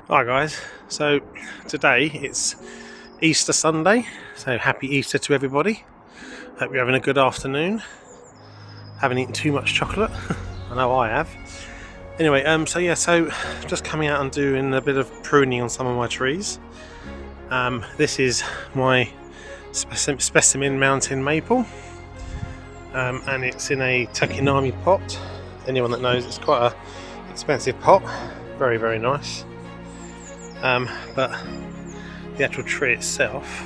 Hi guys, so today it's Easter Sunday, so happy Easter to everybody. Hope you're having a good afternoon. Haven't eaten too much chocolate. I know I have. Anyway, so just coming out and doing a bit of pruning on some of my trees. This is my specimen mountain maple, and it's in a takinami pot. Anyone that knows, it's quite an expensive pot. Very, very nice. But the actual tree itself,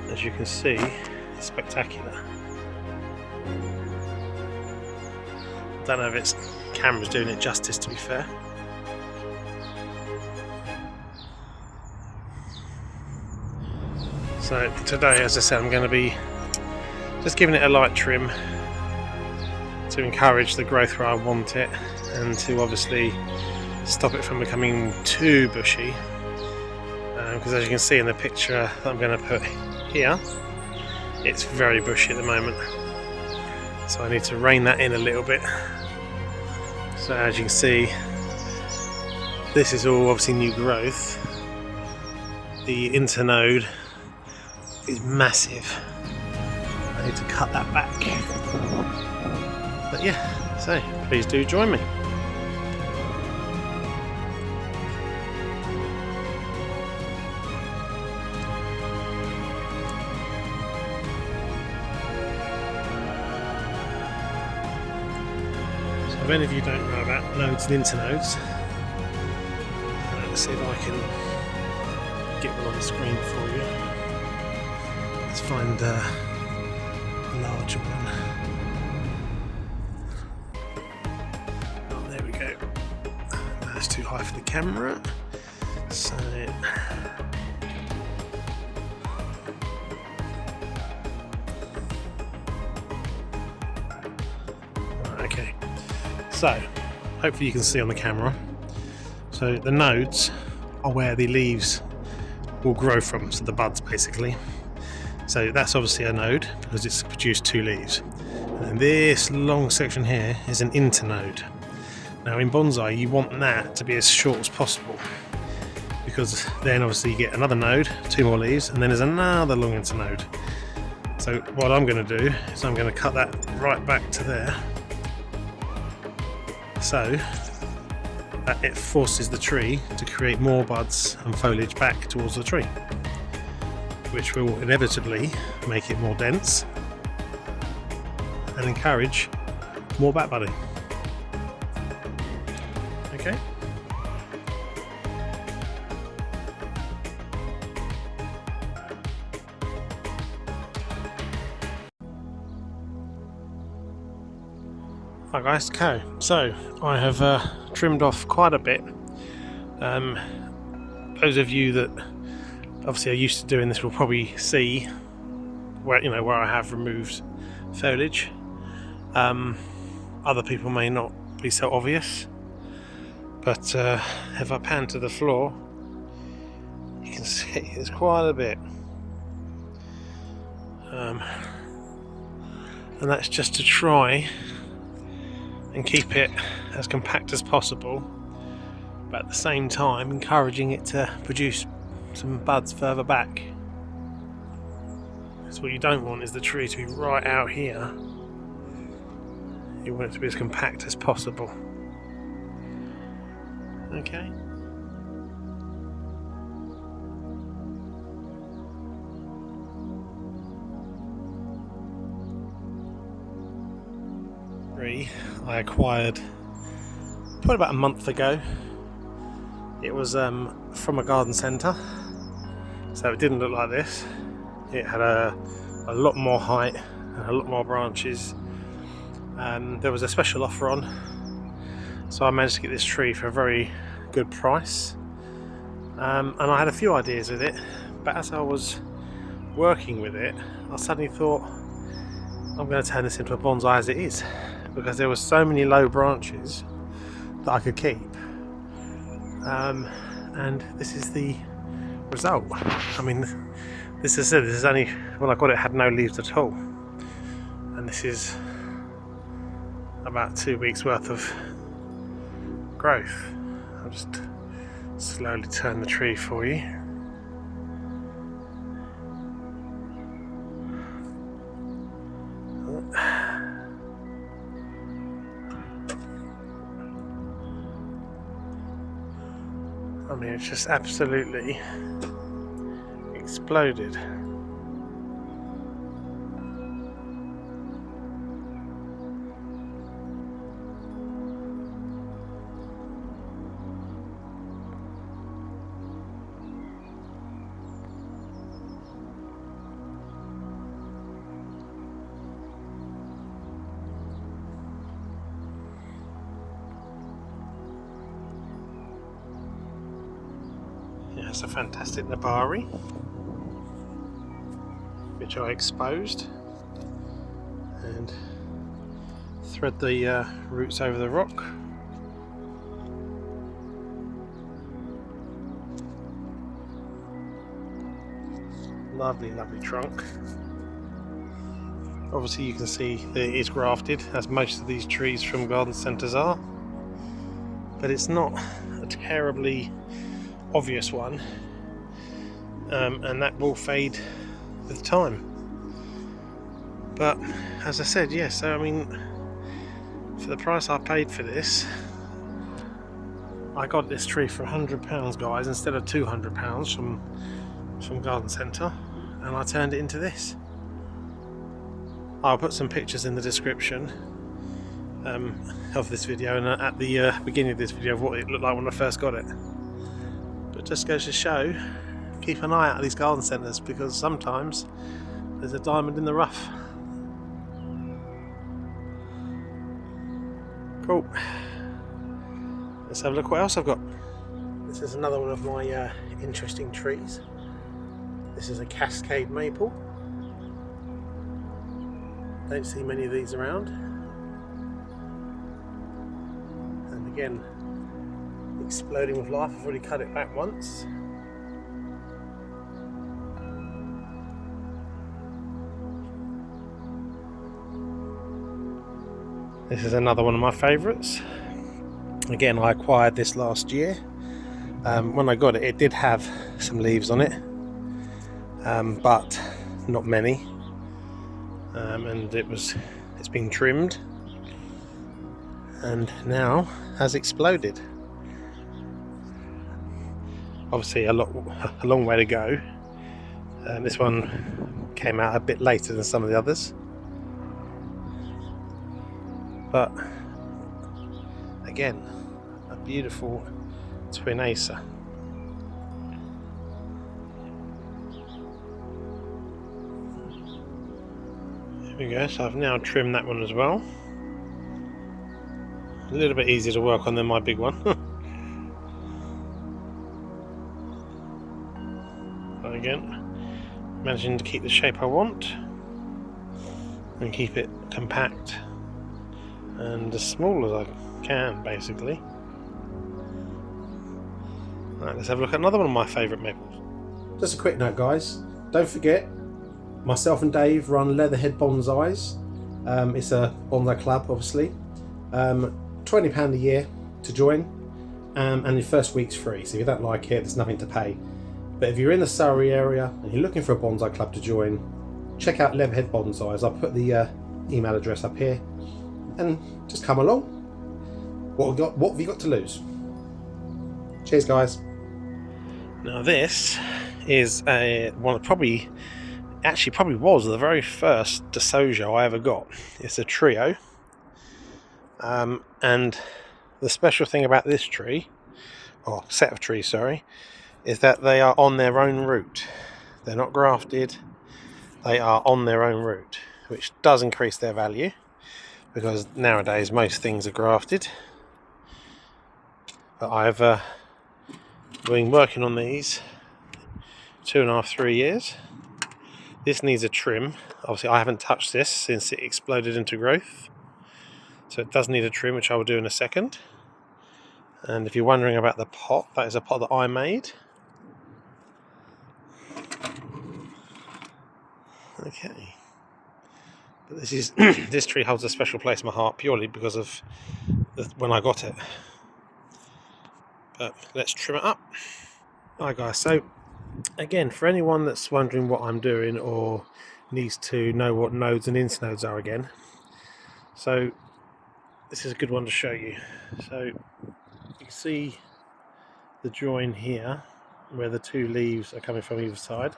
as you can see, is spectacular. I don't know if its camera's doing it justice, to be fair. So today, as I said, I'm going to be just giving it a light trim to encourage the growth where I want it, and to obviously stop it from becoming too bushy, because as you can see in the picture that I'm going to put here, it's very bushy at the moment, so I need to rein that in a little bit. So as you can see, this is all obviously new growth. The internode is massive. I need to cut that back, but yeah, so please do join me. If any of you don't know about nodes and internodes, let's see if I can get one on the screen for you. Let's find a larger one. Oh, there we go. That's too high for the camera. So okay. So, hopefully you can see on the camera. So the nodes are where the leaves will grow from, so the buds basically. So that's obviously a node because it's produced two leaves. And then this long section here is an internode. Now in bonsai you want that to be as short as possible, because then obviously you get another node, two more leaves, and then there's another long internode. So what I'm going to do is I'm going to cut that right back to there, so that it forces the tree to create more buds and foliage back towards the tree, which will inevitably make it more dense and encourage more back budding. Okay. Hi guys, okay, so I have trimmed off quite a bit. Those of you that obviously are used to doing this will probably see where I have removed foliage. Other people may not be so obvious, but if I pan to the floor, you can see there's quite a bit, and that's just to try and keep it as compact as possible, but at the same time encouraging it to produce some buds further back. Because what you don't want is the tree to be right out here. You want it to be as compact as possible. Okay. I acquired probably about a month ago. It was from a garden centre, so it didn't look like this. It had a lot more height and a lot more branches. There was a special offer on, so I managed to get this tree for a very good price, and I had a few ideas with it, but as I was working with it, I suddenly thought, I'm going to turn this into a bonsai as it is, because there were so many low branches that I could keep, and this is the result. I mean, this is only, when I got it, had no leaves at all, and this is about 2 weeks worth of growth. I'll just Slowly turn the tree for you. I mean, it's just absolutely exploded. It's a fantastic Nabari, which I exposed and thread the roots over the rock. Lovely, lovely trunk. Obviously you can see that it is grafted, as most of these trees from garden centres are, but it's not a terribly obvious one, and that will fade with time. But as I said, yes, so I mean, for the price I paid for this, I got this tree for £100, guys, instead of £200 from garden centre, and I turned it into this. I'll put some pictures in the description of this video, and at the beginning of this video of what it looked like when I first got it. But just goes to show, keep an eye out of these garden centres, because sometimes there's a diamond in the rough. Cool. Let's have a look what else I've got. This is another one of my interesting trees. This is a Cascade maple. Don't see many of these around. And again, exploding with life. I've already cut it back once. This is another one of my favourites. Again, I acquired this last year. When I got it, it did have some leaves on it, but not many. And it's been trimmed and now has exploded. Obviously a long way to go. This one came out a bit later than some of the others, but again, a beautiful twin Acer. There we go, so I've now trimmed that one as well. A little bit easier to work on than my big one. But again, managing to keep the shape I want and keep it compact and as small as I can, basically. Right, let's have a look at another one of my favourite maples. Just a quick note, guys, don't forget, myself and Dave run Leatherhead Bonsais. It's a bonsai club, obviously. £20 a year to join, and your first week's free, so if you don't like it, there's nothing to pay. But if you're in the Surrey area and you're looking for a bonsai club to join, check out Leatherhead Bonsais. I'll put the email address up here, and just come along. What have you got to lose? Cheers, guys. Now this is one of probably was the very first Deshojo I ever got. It's a trio, and the special thing about this tree, or set of trees, sorry, is that they are on their own root. They're not grafted, they are on their own root, which does increase their value, because nowadays most things are grafted. But I've been working on these 2.5 to 3 years. This needs a trim. Obviously I haven't touched this since it exploded into growth, so it does need a trim, which I will do in a second. And if you're wondering about the pot, that is a pot that I made. Okay, but this is this tree holds a special place in my heart purely because of when I got it. But let's trim it up. Hi guys, so again, for anyone that's wondering what I'm doing or needs to know what nodes and internodes are again, so this is a good one to show you. So you can see the join here where the two leaves are coming from either side.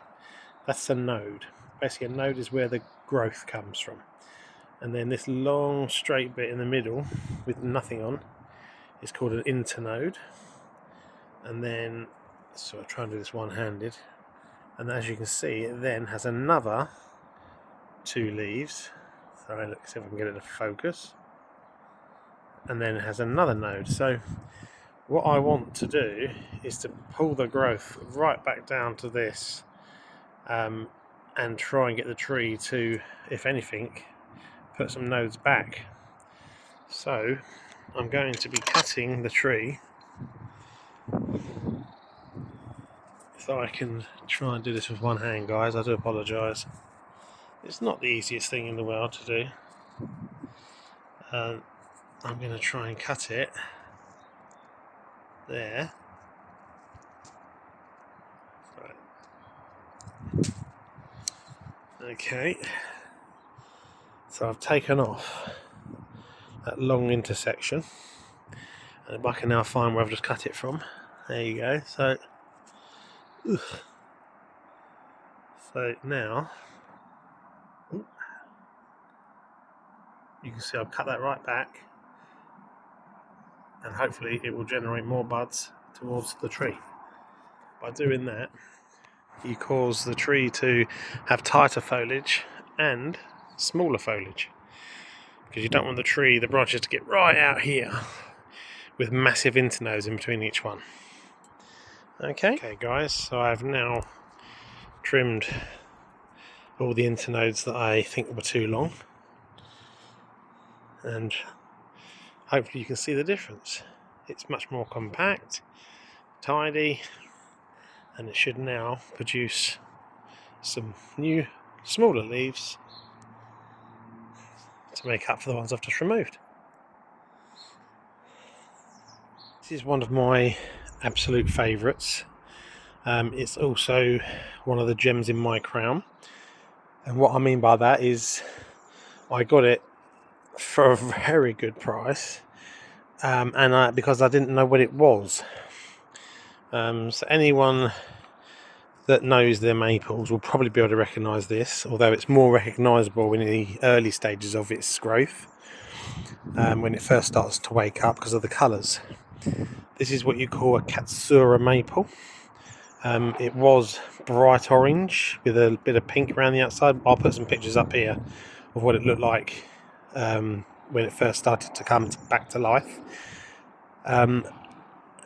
That's a node. Basically a node is where the growth comes from, and then this long straight bit in the middle with nothing on is called an internode. And then, so I'll try and do this one-handed, and as you can see it then has another two leaves. Sorry, let's see if I can get it to focus. And then it has another node. So what I want to do is to pull the growth right back down to this, and try and get the tree to, if anything, put some nodes back. So I'm going to be cutting the tree so I can try and do this with one hand, guys. I do apologise. It's not the easiest thing in the world to do. I'm going to try and cut it there. Right. Okay. So I've taken off that long intersection, and I can now find where I've just cut it from. There you go. So now you can see I've cut that right back, and hopefully it will generate more buds towards the tree. By doing that, you cause the tree to have tighter foliage and smaller foliage, because you don't want the branches to get right out here with massive internodes in between each one. Okay guys, so I've now trimmed all the internodes that I think were too long, and hopefully you can see the difference. It's much more compact, tidy, and it should now produce some new smaller leaves to make up for the ones I've just removed. This is one of my absolute favourites. It's also one of the gems in my crown, and what I mean by that is I got it for a very good price, because I didn't know what it was. So anyone that knows their maples will probably be able to recognise this, although it's more recognisable in the early stages of its growth, when it first starts to wake up because of the colours. This is what you call a Katsura maple. It was bright orange with a bit of pink around the outside. I'll put some pictures up here of what it looked like when it first started to come back to life. And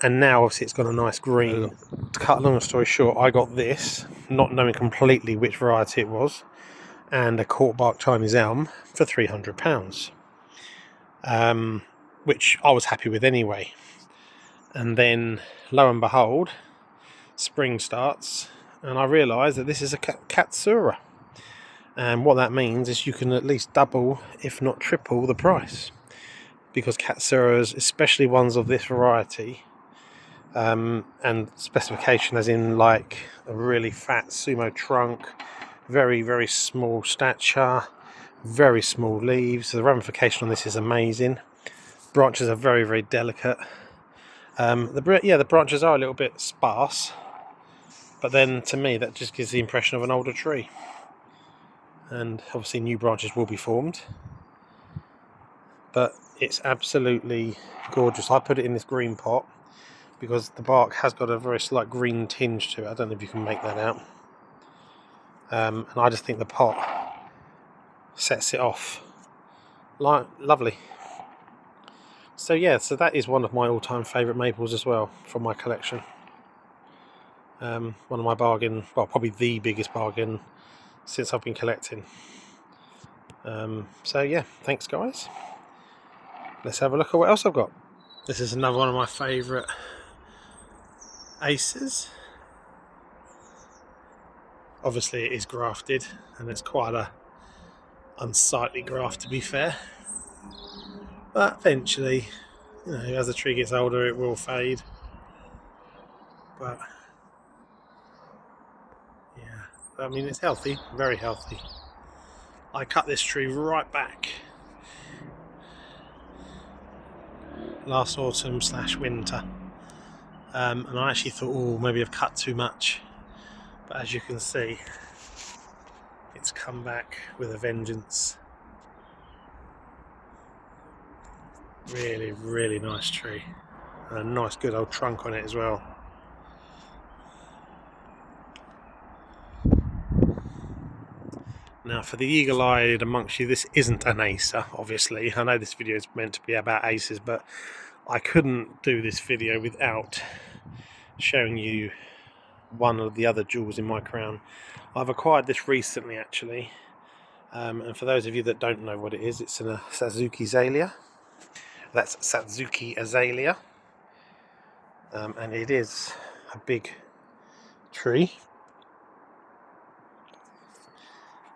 now obviously it's got a nice green. To cut a long story short, I got this, not knowing completely which variety it was, and a corkbark Chinese elm for £300, which I was happy with anyway. And then lo and behold, spring starts and I realise that this is a Katsura, and what that means is you can at least double if not triple the price, because Katsuras, especially ones of this variety, and specification as in like a really fat sumo trunk, very very small stature, very small leaves. The ramification on this is amazing. Branches are very very delicate. The branches are a little bit sparse, but then to me that just gives the impression of an older tree, and obviously new branches will be formed, but it's absolutely gorgeous. I put it in this green pot because the bark has got a very slight green tinge to it. I don't know if you can make that out, and I just think the pot sets it off lovely. So yeah, so that is one of my all-time favourite maples as well from my collection. One of my bargain, well, probably the biggest bargain since I've been collecting. So yeah, thanks guys. Let's have a look at what else I've got. This is another one of my favourite Acers. Obviously it is grafted, and it's quite a unsightly graft to be fair. But eventually, as the tree gets older, it will fade. But yeah, I mean, it's healthy, very healthy. I cut this tree right back last autumn / winter, and I actually thought, oh, maybe I've cut too much, but as you can see, it's come back with a vengeance. Really, really nice tree, and a nice good old trunk on it as well. Now, for the eagle-eyed amongst you, this isn't an Acer, obviously. I know this video is meant to be about Acers, but I couldn't do this video without showing you one of the other jewels in my crown. I've acquired this recently, actually, and for those of you that don't know what it is, it's a satsuki azalea. That's satsuki azalea, and it is a big tree.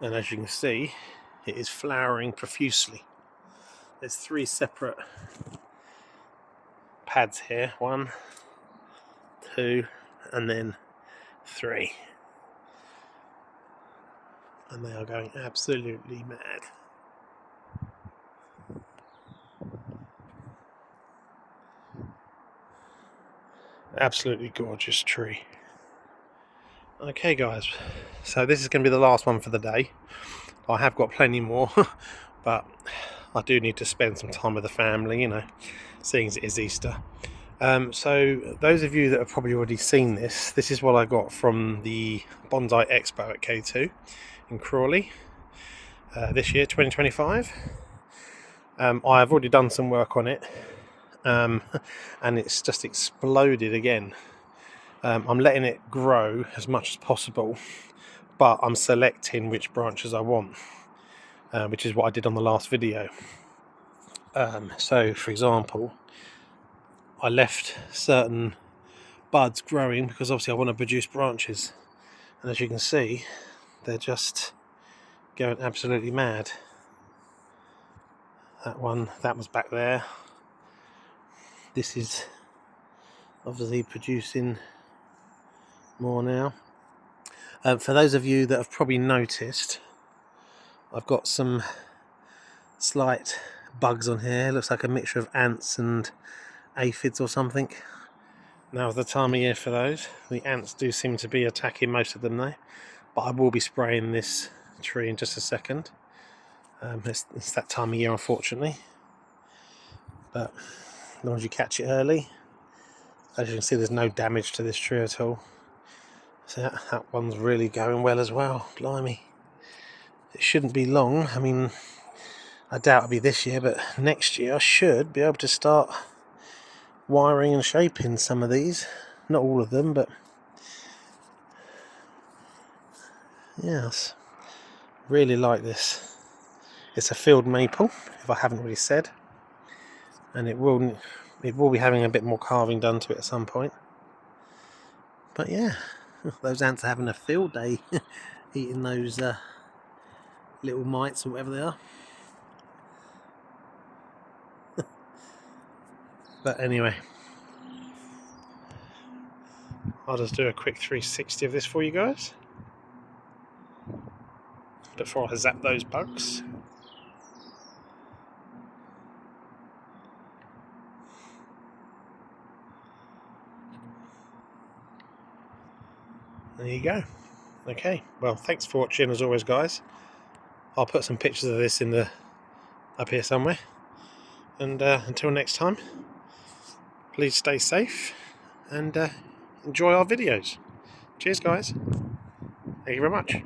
And as you can see, it is flowering profusely. There's 3 separate pads here. 1, 2, and then 3. And they are going absolutely mad. Absolutely gorgeous tree. Okay guys, so this is going to be the last one for the day. I have got plenty more, but I do need to spend some time with the family, you know, seeing as it is Easter. So those of you that have probably already seen this is what I got from the Bonsai Expo at K2 in Crawley this year, 2025. I've already done some work on it, and it's just exploded again. I'm letting it grow as much as possible, but I'm selecting which branches I want, which is what I did on the last video. So for example, I left certain buds growing because obviously I want to produce branches, and as you can see, they're just going absolutely mad. That was back there. This is obviously producing more now. For those of you that have probably noticed, I've got some slight bugs on here. It looks like a mixture of ants and aphids or something. Now's the time of year for those. The ants do seem to be attacking most of them though, but I will be spraying this tree in just a second. It's that time of year, unfortunately, but as long as you catch it early. As you can see, there's no damage to this tree at all. So that one's really going well as well. Blimey. It shouldn't be long. I mean, I doubt it'll be this year, but next year I should be able to start wiring and shaping some of these. Not all of them, but yes, really like this. It's a field maple, if I haven't already said, and it will be having a bit more carving done to it at some point. But yeah, those ants are having a field day eating those little mites or whatever they are. But anyway, I'll just do a quick 360 of this for you guys before I zap those bugs. There you go. Okay, well, thanks for watching as always, guys. I'll put some pictures of this up here somewhere. And until next time, please stay safe and enjoy our videos. Cheers, guys. Thank you very much.